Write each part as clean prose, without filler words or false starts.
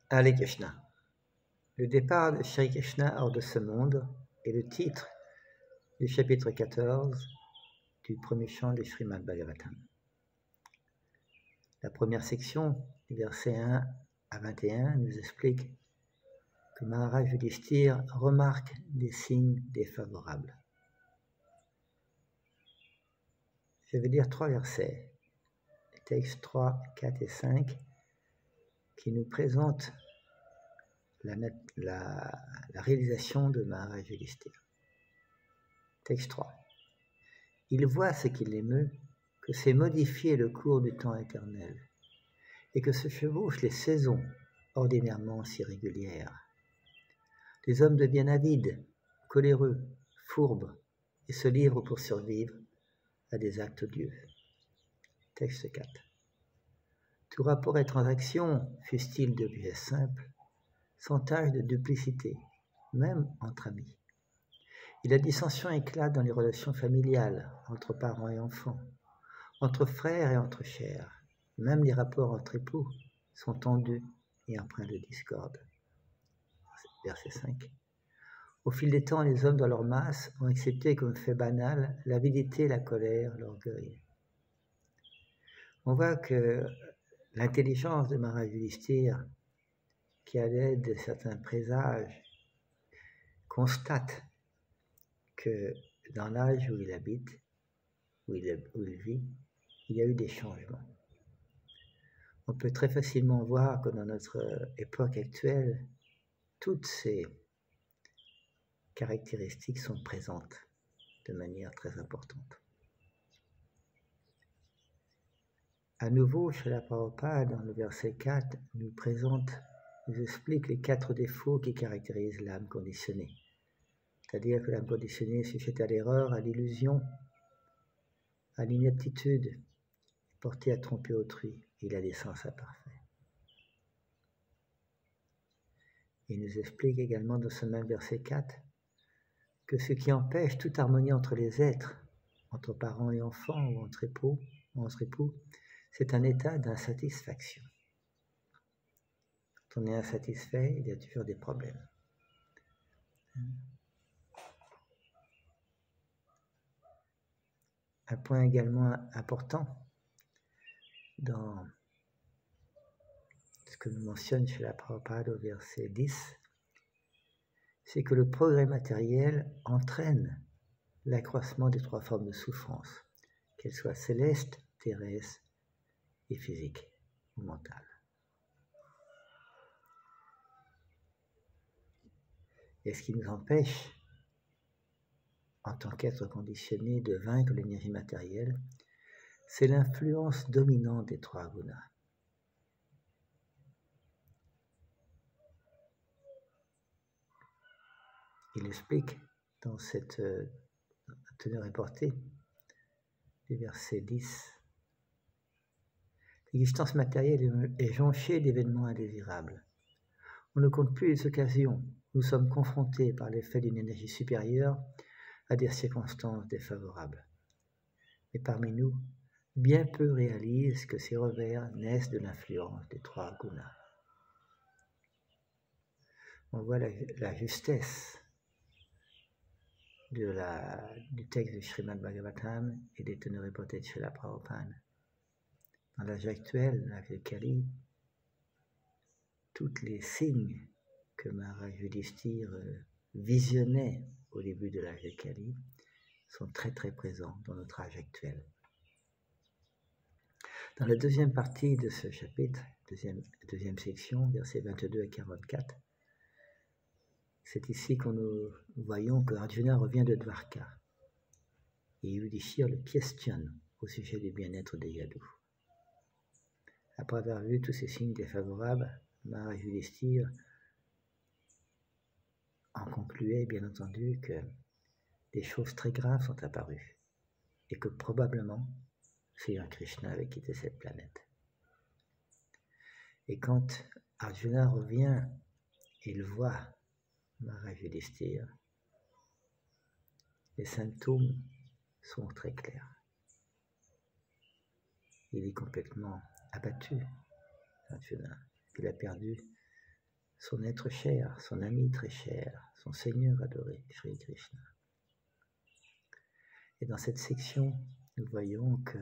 Hare Krishna. Le départ de Shri Krishna hors de ce monde est le titre du chapitre 14 du premier chant du Srimad Bhagavatam. La première section, du verset 1 à 21, nous explique que Maharaj Yudhishthira remarque des signes défavorables. Je vais lire 3 versets, les textes 3, 4 et 5, qui nous présentent la réalisation de Maharaj Yudhishthira. Texte 3. Il voit ce qui l'émeut, que c'est modifier le cours du temps éternel, et que se chevauchent les saisons ordinairement si régulières. Les hommes deviennent avides, coléreux, fourbes, et se livrent pour survivre à des actes odieux. Texte 4. Tout rapport et transaction, fût-il d'objets simples, sans tache de duplicité, même entre amis. Et la dissension éclate dans les relations familiales, entre parents et enfants, entre frères et entre chers. Même les rapports entre époux sont tendus et empreints de discorde. Verset 5. Au fil des temps, les hommes dans leur masse ont accepté comme fait banal l'avidité, la colère, l'orgueil. On voit que l'intelligence de Maharaj Yudhishthira, qui à l'aide de certains présages, constate que dans l'âge où il habite, où il vit, il y a eu des changements. On peut très facilement voir que dans notre époque actuelle, toutes ces caractéristiques sont présentes de manière très importante. À nouveau, Srila Prabhupada, dans le verset 4, nous explique les 4 défauts qui caractérisent l'âme conditionnée. C'est-à-dire que l'âme conditionnée est sujette à l'erreur, à l'illusion, à l'inaptitude, portée à tromper autrui, et la décence imparfaite. Il nous explique également dans ce même verset 4 que ce qui empêche toute harmonie entre les êtres, entre parents et enfants, ou entre époux, c'est un état d'insatisfaction. Quand on est insatisfait, il y a toujours des problèmes. Un point également important dans ce que nous mentionne chez la Prabhupada au verset 10, c'est que le progrès matériel entraîne l'accroissement des 3 formes de souffrance, qu'elles soient célestes, terrestres et physiques ou mentales. Et ce qui nous empêche, en tant qu'être conditionné, de vaincre l'énergie matérielle, c'est l'influence dominante des 3 gunas. Il explique dans cette teneur et portée du verset 10, l'existence matérielle est jonchée d'événements indésirables. On ne compte plus les occasions où nous sommes confrontés par l'effet d'une énergie supérieure à des circonstances défavorables. Mais parmi nous, bien peu réalisent que ces revers naissent de l'influence des 3 gunas. On voit la justesse du texte du Srimad Bhagavatam et des teneurs et portées de Srila Prabhupada. Dans l'âge actuel, l'âge de Kali, tous les signes que Maharaj Yudhishthira visionnait au début de l'âge de Kali sont très très présents dans notre âge actuel. Dans la deuxième partie de ce chapitre, deuxième section, versets 22 à 44, c'est ici que nous voyons que Arjuna revient de Dwarka et Yudhishthira le questionne au sujet du bien-être des Yadus. Après avoir vu tous ces signes défavorables, Maharaj Yudhishthira en concluait bien entendu que des choses très graves sont apparues et que probablement Seigneur Krishna avait quitté cette planète. Et quand Arjuna revient, il voit Maharaj Yudhishthira, les symptômes sont très clairs. Il est complètement abattu, Arjuna. Il a perdu son être cher, son ami très cher, son Seigneur adoré, Sri Krishna. Et dans cette section, nous voyons que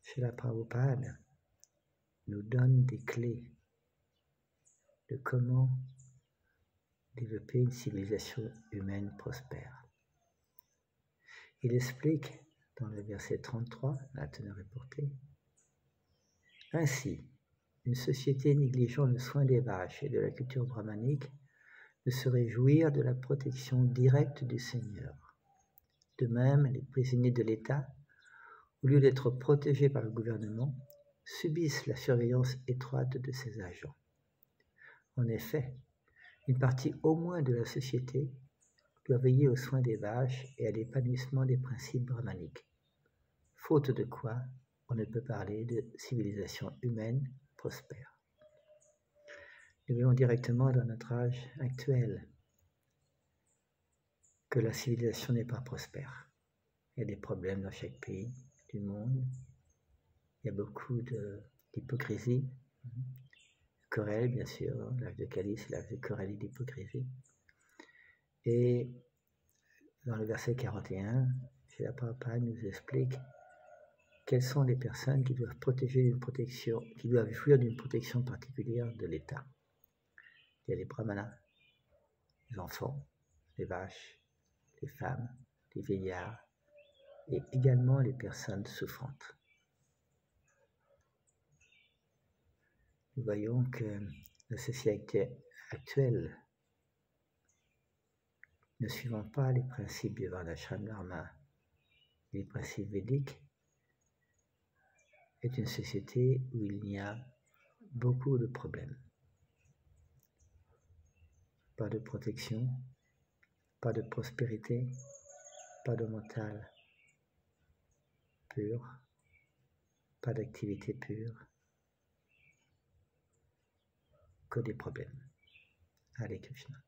Srila Prabhupada nous donne des clés de comment développer une civilisation humaine prospère. Il explique dans le verset 33, la teneur est portée, « Ainsi, une société négligeant le soin des vaches et de la culture brahmanique ne saurait jouir de la protection directe du Seigneur. De même, les prisonniers de l'État, au lieu d'être protégés par le gouvernement, subissent la surveillance étroite de ses agents. En effet, une partie au moins de la société doit veiller aux soins des vaches et à l'épanouissement des principes brahmaniques, faute de quoi on ne peut parler de civilisation humaine prospère. » Nous voyons directement dans notre âge actuel que la civilisation n'est pas prospère. Il y a des problèmes dans chaque pays du monde. Il y a beaucoup d'hypocrisie, querelle bien sûr, l'âge de Kali, c'est l'âge de querelle et d'hypocrisie. Et dans le verset 41, Srila Prabhupada nous explique quelles sont les personnes qui doivent qui doivent jouir d'une protection particulière de l'État. Il y a les brahmanas, les enfants, les vaches, les femmes, les vieillards et également les personnes souffrantes. Nous voyons que la société actuelle, ne suivant pas les principes du Varnashram Dharma, les principes védiques, est une société où il y a beaucoup de problèmes. Pas de protection, pas de prospérité, pas de mental pur, pas d'activité pure, que des problèmes. Hare Krishna.